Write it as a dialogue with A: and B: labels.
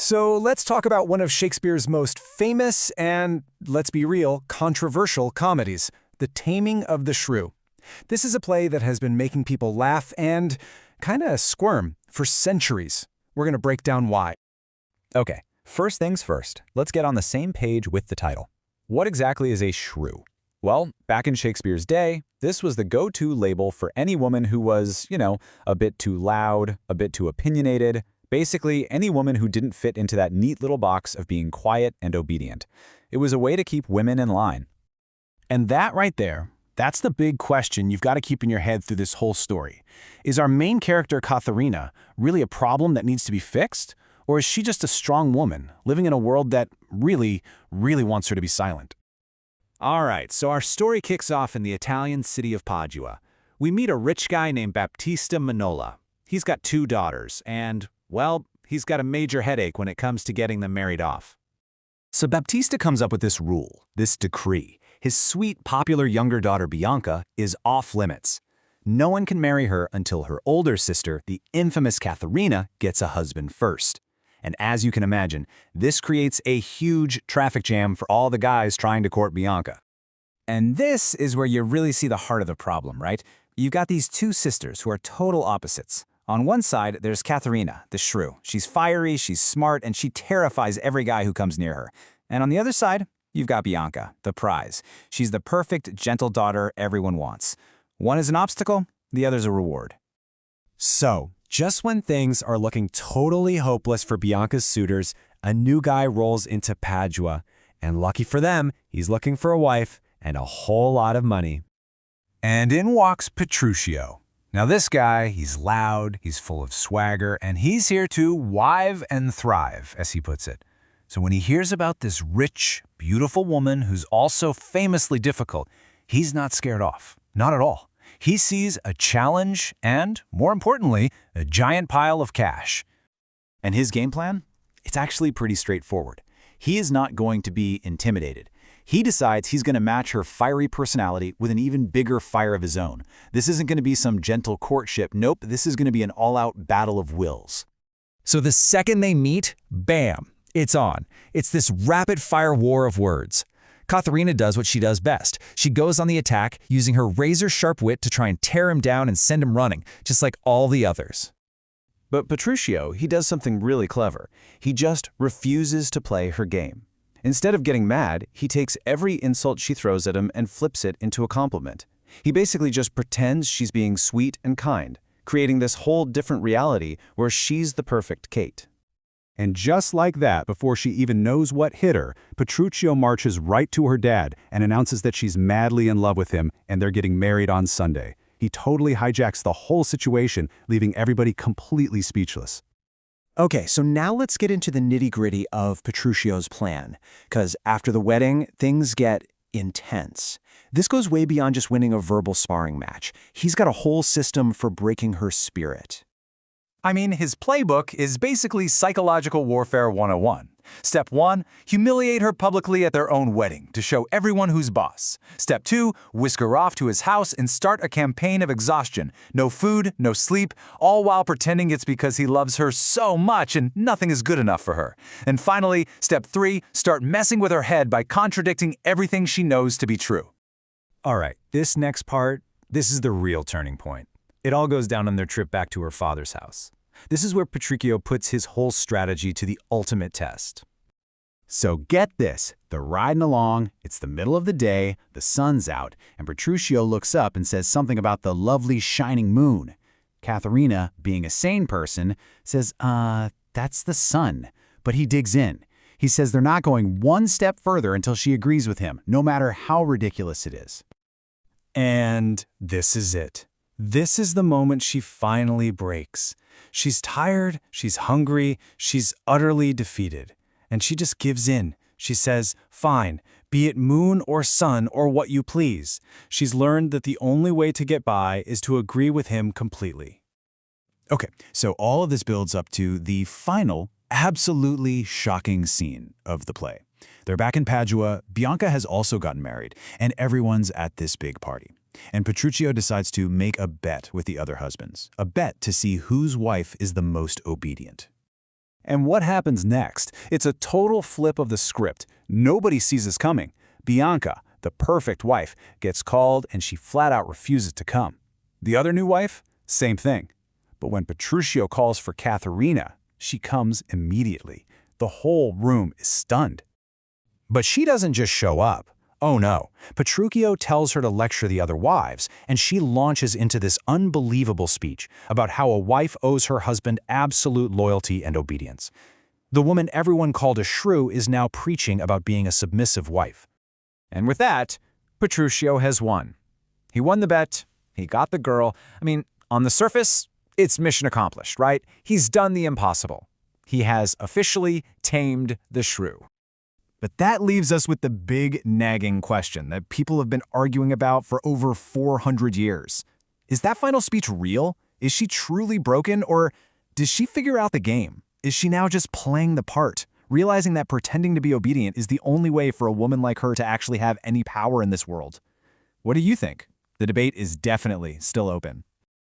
A: So let's talk about one of Shakespeare's most famous and, let's be real, controversial comedies, The Taming of the Shrew. This is a play that has been making people laugh and kind of squirm for centuries. We're going to break down why.
B: Okay, first things first, let's get on the same page with the title. What exactly is a shrew? Well, back in Shakespeare's day, this was the go-to label for any woman who was, a bit too loud, a bit too opinionated, basically any woman who didn't fit into that neat little box of being quiet and obedient. It was a way to keep women in line.
C: And that right there, that's the big question you've got to keep in your head through this whole story. Is our main character, Katherina, really a problem that needs to be fixed? Or is she just a strong woman living in a world that really wants her to be silent?
D: All right, so our story kicks off in the Italian city of Padua. We meet a rich guy named Baptista Manola. He's got 2 daughters, and, well, he's got a major headache when it comes to getting them married off.
B: So Baptista comes up with this rule, this decree. His sweet, popular younger daughter Bianca is off limits. No one can marry her until her older sister, the infamous Katherina, gets a husband first. And as you can imagine, this creates a huge traffic jam for all the guys trying to court Bianca.
E: And this is where you really see the heart of the problem, right? You've got these 2 sisters who are total opposites. On one side, there's Katherina, the shrew. She's fiery, she's smart, and she terrifies every guy who comes near her. And on the other side, you've got Bianca, the prize. She's the perfect, gentle daughter everyone wants. One is an obstacle, the other's a reward.
A: So, just when things are looking totally hopeless for Bianca's suitors, a new guy rolls into Padua. And lucky for them, he's looking for a wife and a whole lot of money. And in walks Petruchio. Now this guy, he's loud, he's full of swagger, and he's here to wive and thrive, as he puts it. So when he hears about this rich, beautiful woman who's also famously difficult, he's not scared off. Not at all. He sees a challenge and, more importantly, a giant pile of cash.
D: And his game plan? It's actually pretty straightforward. He is not going to be intimidated. He decides he's going to match her fiery personality with an even bigger fire of his own. This isn't going to be some gentle courtship. Nope, this is going to be an all-out battle of wills.
A: So the second they meet, bam, it's on. It's this rapid-fire war of words. Katherina does what she does best. She goes on the attack, using her razor-sharp wit to try and tear him down and send him running, just like all the others.
D: But Petruchio, he does something really clever. He just refuses to play her game. Instead of getting mad, he takes every insult she throws at him and flips it into a compliment. He basically just pretends she's being sweet and kind, creating this whole different reality where she's the perfect Kate.
F: And just like that, before she even knows what hit her, Petruchio marches right to her dad and announces that she's madly in love with him and they're getting married on Sunday. He totally hijacks the whole situation, leaving everybody completely speechless.
G: Okay, so now let's get into the nitty-gritty of Petruchio's plan, because after the wedding, things get intense. This goes way beyond just winning a verbal sparring match. He's got a whole system for breaking her spirit.
B: I mean, his playbook is basically psychological warfare 101. Step 1, humiliate her publicly at their own wedding to show everyone who's boss. Step 2, whisk her off to his house and start a campaign of exhaustion. No food, no sleep, all while pretending it's because he loves her so much and nothing is good enough for her. And finally, step 3, start messing with her head by contradicting everything she knows to be true.
A: All right, this next part, this is the real turning point. It all goes down on their trip back to her father's house. This is where Petruchio puts his whole strategy to the ultimate test.
F: So get this, they're riding along, it's the middle of the day, the sun's out, and Petruchio looks up and says something about the lovely shining moon. Katherina, being a sane person, says, that's the sun. But he digs in. He says they're not going one step further until she agrees with him, no matter how ridiculous it is.
A: And this is it. This is the moment she finally breaks. She's tired, she's hungry, she's utterly defeated. And she just gives in. She says, fine, be it moon or sun or what you please. She's learned that the only way to get by is to agree with him completely. Okay, so all of this builds up to the final, absolutely shocking scene of the play. They're back in Padua, Bianca has also gotten married, and everyone's at this big party. And Petruchio decides to make a bet with the other husbands, a bet to see whose wife is the most obedient.
C: And what happens next? It's a total flip of the script. Nobody sees this coming. Bianca, the perfect wife, gets called and she flat out refuses to come. The other new wife? Same thing. But when Petruchio calls for Katherina, she comes immediately. The whole room is stunned. But she doesn't just show up. Oh no, Petruchio tells her to lecture the other wives, and she launches into this unbelievable speech about how a wife owes her husband absolute loyalty and obedience. The woman everyone called a shrew is now preaching about being a submissive wife.
B: And with that, Petruchio has won. He won the bet, he got the girl. I mean, on the surface, it's mission accomplished, right? He's done the impossible. He has officially tamed the shrew.
E: But that leaves us with the big nagging question that people have been arguing about for over 400 years. Is that final speech real? Is she truly broken, or does she figure out the game? Is she now just playing the part, realizing that pretending to be obedient is the only way for a woman like her to actually have any power in this world? What do you think? The debate is definitely still open.